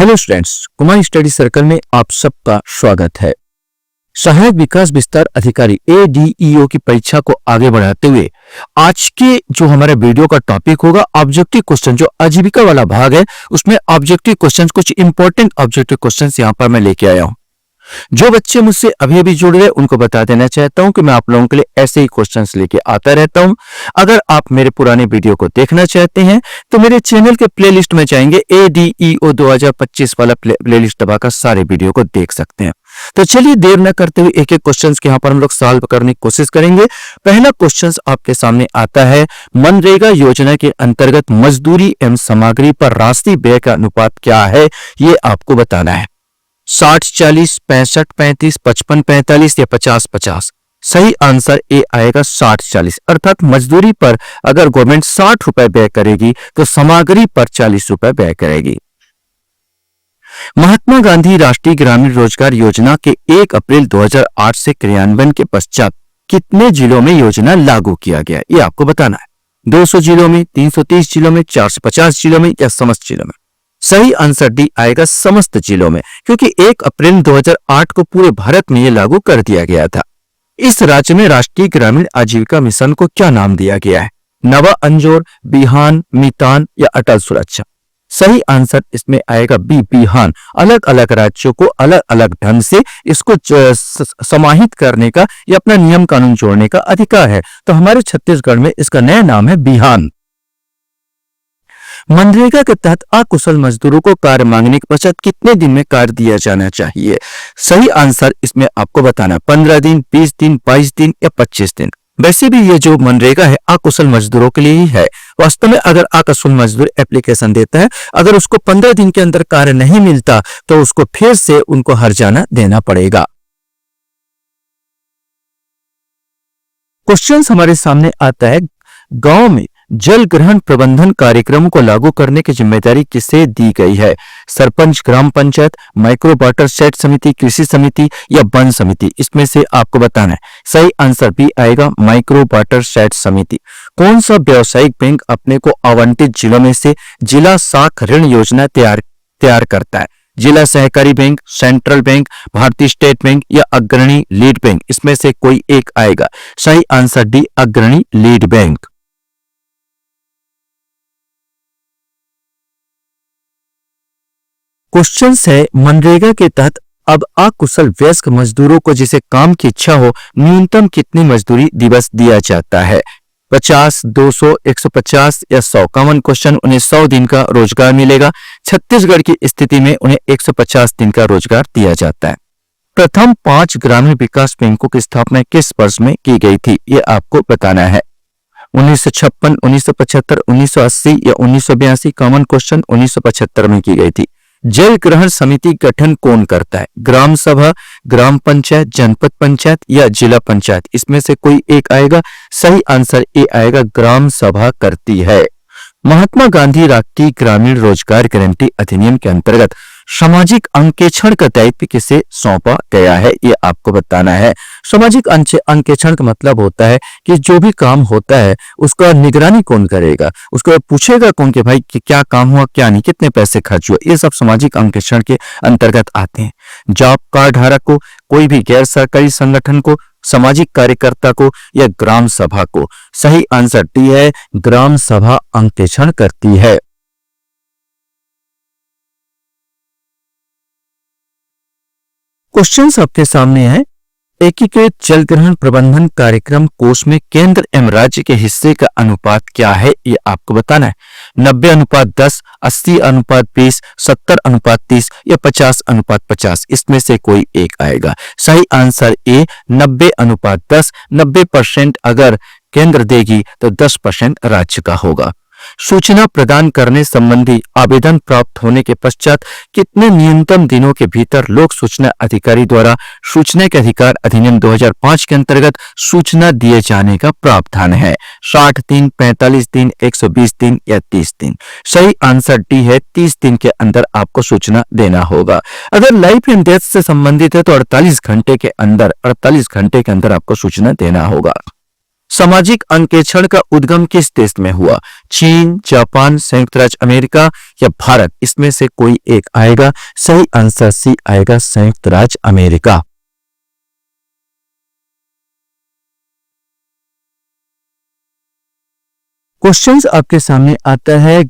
Hello students, Kumar study circle में आप सबका स्वागत है। सहायक विकास विस्तार अधिकारी ADEO की परीक्षा को आगे बढ़ाते हुए आज के जो हमारे वीडियो का टॉपिक होगा ऑब्जेक्टिव क्वेश्चन, जो आजीविका वाला भाग है उसमें ऑब्जेक्टिव क्वेश्चन, कुछ इंपॉर्टेंट ऑब्जेक्टिव क्वेश्चन यहां पर मैं लेके आया हूं। जो बच्चे मुझसे अभी जुड़ रहे उनको बता देना चाहता हूं कि मैं आप लोगों के लिए ऐसे ही क्वेश्चंस लेके आता रहता हूं। अगर आप मेरे पुराने वीडियो को देखना चाहते हैं तो मेरे चैनल के प्लेलिस्ट में जाएंगे, ADEO 2025 वाला प्लेलिस्ट दबाकर सारे वीडियो को देख सकते हैं। तो चलिए देर न करते हुए एक एक क्वेश्चन के यहाँ पर हम लोग सॉल्व करने की कोशिश करेंगे। पहला क्वेश्चन आपके सामने आता है, मनरेगा योजना के अंतर्गत मजदूरी एवं सामग्री पर राशि व्यय का अनुपात क्या है, ये आपको बताना है। 60-40, 65-35, 55-45 या 50-50। सही आंसर ए आएगा 60-40, अर्थात मजदूरी पर अगर गवर्नमेंट 60 रुपए व्यय करेगी तो सामग्री पर 40 रुपए व्यय करेगी। महात्मा गांधी राष्ट्रीय ग्रामीण रोजगार योजना के 1 अप्रैल 2008 से क्रियान्वयन के पश्चात कितने जिलों में योजना लागू किया गया, ये आपको बताना है। 200 जिलों में, 330 जिलों में, 450 जिलों में या समस्त जिलों में। सही आंसर डी आएगा समस्त जिलों में, क्योंकि 1 अप्रैल 2008 को पूरे भारत में ये लागू कर दिया गया था। इस राज्य में राष्ट्रीय ग्रामीण आजीविका मिशन को क्या नाम दिया गया है? नवा अंजोर, बिहान, मितान या अटल सुरक्षा। सही आंसर इसमें आएगा बी, बिहान। अलग अलग राज्यों को अलग अलग ढंग से इसको समाहित करने का या अपना नियम कानून जोड़ने का अधिकार है, तो हमारे छत्तीसगढ़ में इसका नया नाम है बिहान। मनरेगा के तहत अकुशल मजदूरों को कार्य मांगने के पश्चात कितने दिन में कार्य दिया जाना चाहिए? सही आंसर इसमें आपको बताना, 15 दिन, 20 दिन, 22 दिन या 25 दिन। वैसे भी ये जो मनरेगा है अकुशल मजदूरों के लिए ही है। वास्तव में अगर अकुशल मजदूर एप्लीकेशन देता है, अगर उसको 15 दिन के अंदर कार्य नहीं मिलता तो उसको फिर से उनको हर्जाना देना पड़ेगा। क्वेश्चन हमारे सामने आता है, गांव में जल ग्रहण प्रबंधन कार्यक्रम को लागू करने की जिम्मेदारी किसे दी गई है? सरपंच, ग्राम पंचायत, माइक्रो वाटर सेट समिति, कृषि समिति या वन समिति? इसमें से आपको बताना है। सही आंसर बी आएगा माइक्रो वाटर सेट समिति। कौन सा व्यावसायिक बैंक अपने को आवंटित जिलों में से जिला साख ऋण योजना तैयार करता है? जिला सहकारी बैंक, सेंट्रल बैंक, भारतीय स्टेट बैंक या अग्रणी लीड बैंक? इसमें से कोई एक आएगा। सही आंसर डी, अग्रणी लीड बैंक। क्वेश्चन है, मनरेगा के तहत अब अकुशल वयस्क मजदूरों को जिसे काम की इच्छा हो न्यूनतम कितनी मजदूरी दिवस दिया जाता है? 50, 200, 150 या 100? कॉमन क्वेश्चन, उन्हें 100 दिन का रोजगार मिलेगा। छत्तीसगढ़ की स्थिति में उन्हें 150 दिन का रोजगार दिया जाता है। प्रथम 5 ग्रामीण विकास बैंकों की स्थापना किस वर्ष में की गई थी, ये आपको बताना है। 1956, 1975, 1980 या 1982? कॉमन क्वेश्चन, 1975 में की गई थी। जल ग्रहण समिति गठन कौन करता है? ग्राम सभा, ग्राम पंचायत, जनपद पंचायत या जिला पंचायत? इसमें से कोई एक आएगा। सही आंसर ए आएगा, ग्राम सभा करती है। महात्मा गांधी राष्ट्रीय ग्रामीण रोजगार गारंटी अधिनियम के अंतर्गत सामाजिक अंकेक्षण का दायित्व किसे सौंपा गया है, ये आपको बताना है। सामाजिक अंकेक्षण का मतलब होता है कि जो भी काम होता है उसका निगरानी कौन करेगा, उसको पूछेगा कौन कि भाई कि क्या काम हुआ, क्या नहीं, कितने पैसे खर्च हुए, ये सब सामाजिक अंकेक्षण के अंतर्गत आते हैं। जॉब कार्ड धारक को, कोई भी गैर सरकारी संगठन को, सामाजिक कार्यकर्ता को या ग्राम सभा को? सही आंसर डी है, ग्राम सभा अंकेक्षण करती है। क्वेश्चन आपके सामने है, एकीकृत जल ग्रहण प्रबंधन कार्यक्रम कोष में केंद्र एवं राज्य के हिस्से का अनुपात क्या है, ये आपको बताना है। 90:10, 80:20, 70:30 या 50:50? इसमें से कोई एक आएगा। सही आंसर ए, 90:10। 90% अगर केंद्र देगी तो 10% राज्य का होगा। सूचना प्रदान करने संबंधी आवेदन प्राप्त होने के पश्चात कितने न्यूनतम दिनों के भीतर लोक सूचना अधिकारी द्वारा सूचना के अधिकार अधिनियम 2005 के अंतर्गत सूचना दिए जाने का प्रावधान है? 60 दिन, 45 दिन, 120 दिन या 30 दिन? सही आंसर डी है, 30 दिन के अंदर आपको सूचना देना होगा। अगर लाइफ एंड डेथ से संबंधित है तो 48 घंटे के अंदर आपको सूचना देना होगा। सामाजिक अंकेक्षण का उद्गम किस देश में हुआ? चीन, जापान, संयुक्त राज्य अमेरिका या भारत? इसमें से कोई एक आएगा। सही आंसर सी आएगा, संयुक्त राज्य अमेरिका। क्वेश्चंस आपके सामने आता है,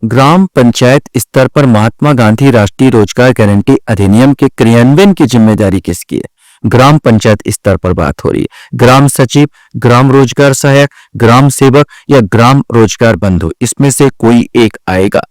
ग्राम पंचायत स्तर पर महात्मा गांधी राष्ट्रीय रोजगार गारंटी अधिनियम के क्रियान्वयन की जिम्मेदारी किसकी है? ग्राम पंचायत स्तर पर बात हो रही है। ग्राम सचिव, ग्राम रोजगार सहायक, ग्राम सेवक या ग्राम रोजगार बंधु? इसमें से कोई एक आएगा।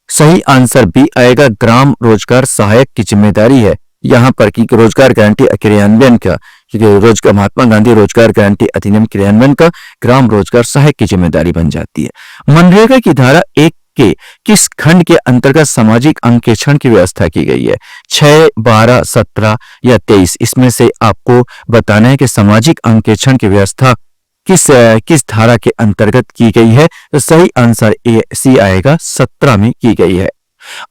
सही आंसर बी आएगा, ग्राम रोजगार सहायक की जिम्मेदारी है यहाँ पर कि रोजगार गारंटी क्रियान्वयन का, रोजगार महात्मा गांधी रोजगार गारंटी अधिनियम क्रियान्वयन का ग्राम रोजगार सहायक की जिम्मेदारी बन जाती है। मनरेगा की धारा 1 के किस खंड के अंतर्गत सामाजिक अंकेक्षण की व्यवस्था की गई है? 6, 12, 17 या 23? इसमें से आपको बताना है कि सामाजिक अंकेक्षण की व्यवस्था किस धारा के अंतर्गत की गई है। तो सही आंसर ए सी आएगा, 17 में की गई है।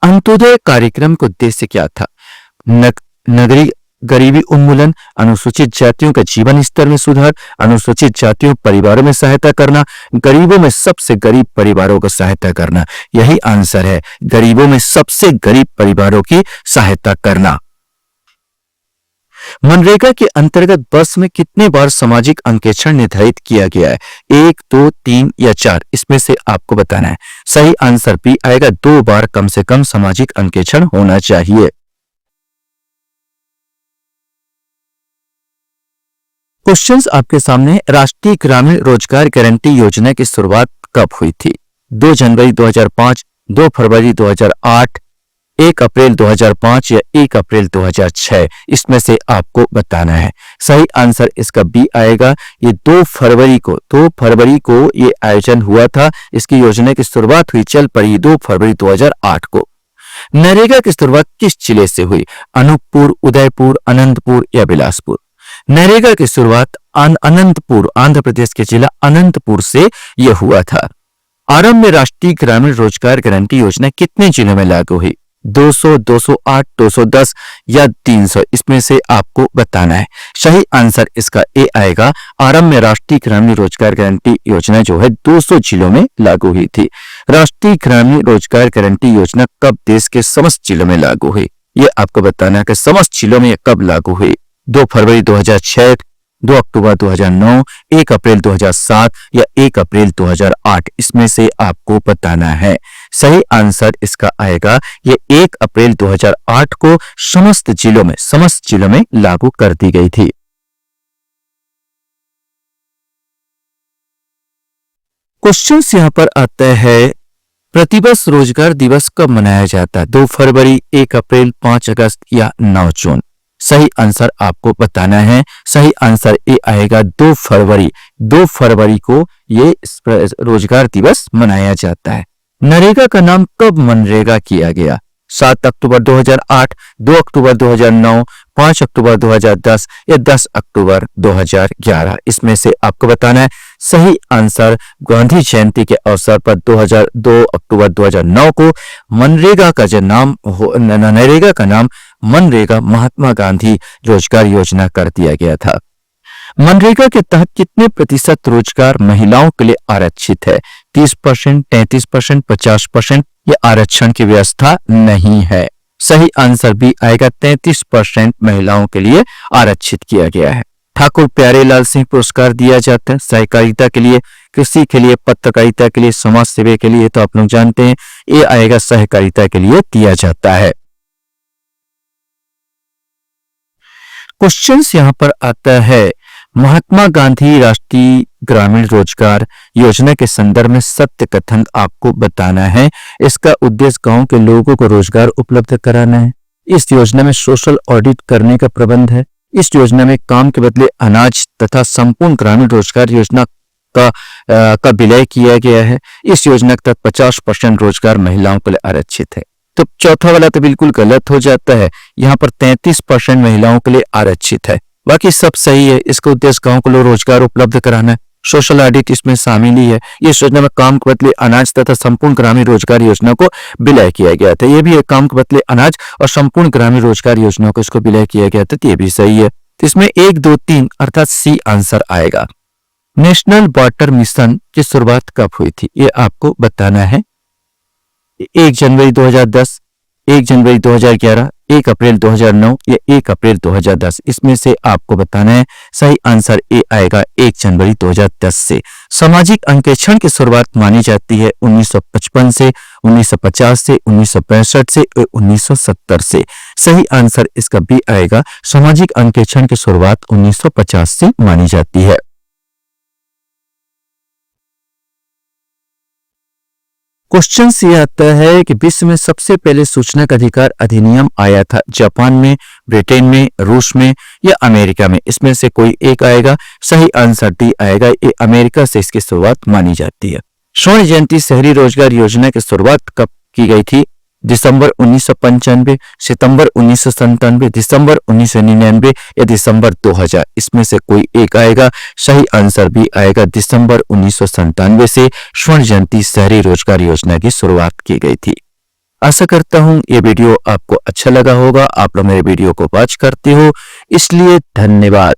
अंत्योदय कार्यक्रम का उद्देश्य क्या था? नगरीय गरीबी उन्मूलन, अनुसूचित जातियों का जीवन स्तर में सुधार, अनुसूचित जातियों परिवारों में सहायता करना, गरीबों में सबसे गरीब परिवारों को सहायता करना। यही आंसर है, गरीबों में सबसे गरीब परिवारों की सहायता करना। मनरेगा के अंतर्गत वर्ष में कितने बार सामाजिक अंकेक्षण निर्धारित किया गया है? 1, 2, 3 या 4? इसमें से आपको बताना है। सही आंसर बी आएगा, 2 बार कम से कम सामाजिक अंकेक्षण होना चाहिए। क्वेश्चंस आपके सामने, राष्ट्रीय ग्रामीण रोजगार गारंटी योजना की शुरुआत कब हुई थी? 2 जनवरी 2005, 2 फरवरी 2008, 1 अप्रैल 2005 या 1 अप्रैल 2006? इसमें से आपको बताना है। सही आंसर इसका बी आएगा, ये 2 फरवरी को ये आयोजन हुआ था। इसकी योजना की शुरुआत हुई, चल पड़ी 2 फरवरी 2008 को। नरेगा की शुरुआत किस जिले से हुई? अनूपपुर, उदयपुर, अनंतपुर या बिलासपुर? नरेगा की शुरुआत अनंतपुर, आंध्र प्रदेश के जिला अनंतपुर से यह हुआ था। आरंभ में राष्ट्रीय ग्रामीण रोजगार गारंटी योजना कितने जिलों में लागू हुई? 200, 208, 210 या 300? इसमें से आपको बताना है। सही आंसर इसका ए आएगा, आरंभ में राष्ट्रीय ग्रामीण रोजगार गारंटी योजना जो है 200 जिलों में लागू हुई थी। राष्ट्रीय ग्रामीण रोजगार गारंटी योजना कब देश के समस्त जिलों में लागू हुई? ये आपको बताना है कि समस्त जिलों में कब लागू हुई। 2 फरवरी 2006, 2 अक्टूबर 2009, 1 अप्रैल 2007 या 1 अप्रैल 2008? इसमें से आपको बताना है। सही आंसर इसका आएगा, ये 1 अप्रैल 2008 को समस्त जिलों में लागू कर दी गई थी। क्वेश्चन यहां पर आता है, प्रतिवर्ष रोजगार दिवस कब मनाया जाता है? 2 फरवरी, 1 अप्रैल, 5 अगस्त या 9 जून? सही आंसर आपको बताना है। सही आंसर ए आएगा, 2 फरवरी। 2 फरवरी को ये रोजगार दिवस मनाया जाता है। नरेगा का नाम कब मनरेगा किया गया? 7 अक्टूबर 2008, 2 अक्टूबर 2009, 5 अक्टूबर 2010 या 10 अक्टूबर 2011? इसमें से आपको बताना है। सही आंसर, गांधी जयंती के अवसर पर 2 अक्टूबर 2009 को मनरेगा का नाम मनरेगा महात्मा गांधी रोजगार योजना कर दिया गया था। मनरेगा के तहत कितने प्रतिशत रोजगार महिलाओं के लिए आरक्षित है? 30%, 33%, 50% या आरक्षण की व्यवस्था नहीं है? सही आंसर बी आएगा, 33% महिलाओं के लिए आरक्षित किया गया है। ठाकुर प्यारेलाल सिंह पुरस्कार दिया जाता है सहकारिता के लिए, कृषि के लिए, पत्रकारिता के लिए, समाज सेवा के लिए? तो आप लोग जानते हैं ये आएगा, सहकारिता के लिए दिया जाता है। क्वेश्चन यहां पर आता है, महात्मा गांधी राष्ट्रीय ग्रामीण रोजगार योजना के संदर्भ में सत्य कथन आपको बताना है। इसका उद्देश्य गांव के लोगों को रोजगार उपलब्ध कराना है। इस योजना में सोशल ऑडिट करने का प्रबंध है। इस योजना में काम के बदले अनाज तथा संपूर्ण ग्रामीण रोजगार योजना का विलय किया गया है। इस योजना के तहत 50% रोजगार महिलाओं के लिए आरक्षित है। तो चौथा वाला तो बिल्कुल गलत हो जाता है। यहाँ पर 33% महिलाओं के लिए आरक्षित है, बाकी सब सही है। इसका उद्देश्य गांव को रोजगार उपलब्ध कराना है। सोशल ऑडिट इसमें शामिल ही है। इस योजना में काम के बदले अनाज तथा संपूर्ण ग्रामीण रोजगार योजना को विलय किया गया था। ये भी है, काम के बदले अनाज और संपूर्ण ग्रामीण रोजगार योजना को इसको विलय किया गया था। ये भी सही है। तो इसमें 1, 2, 3 अर्थात सी आंसर आएगा। नेशनल वाटर मिशन की शुरुआत कब हुई थी, ये आपको बताना है। 1 जनवरी 2010, 1 जनवरी 2011, 1 अप्रैल 2009 या 1 अप्रैल 2010, इसमें से आपको बताना है। सही आंसर ए आएगा 1 जनवरी 2010 से। सामाजिक अंकेक्षण की शुरुआत मानी जाती है 1955 से, 1950 से, 1965 से और 1970 से। सही आंसर इसका बी आएगा। सामाजिक अंकेक्षण की शुरुआत 1950 से मानी जाती है। क्वेश्चन ये आता है कि विश्व में सबसे पहले सूचना का अधिकार अधिनियम आया था जापान में, ब्रिटेन में, रूस में या अमेरिका में, इसमें से कोई एक आएगा। सही आंसर डी आएगा, ये अमेरिका से इसकी शुरुआत मानी जाती है। स्वर्ण जयंती शहरी रोजगार योजना की शुरुआत कब की गई थी? दिसंबर 1995, सितंबर 1997, दिसंबर 1999 या दिसंबर 2000, इसमें से कोई एक आएगा। सही आंसर भी आएगा, दिसंबर 1997 से स्वर्ण जयंती शहरी रोजगार योजना की शुरुआत की गई थी। आशा करता हूं ये वीडियो आपको अच्छा लगा होगा। आप लोग मेरे वीडियो को वॉच करते हो, इसलिए धन्यवाद।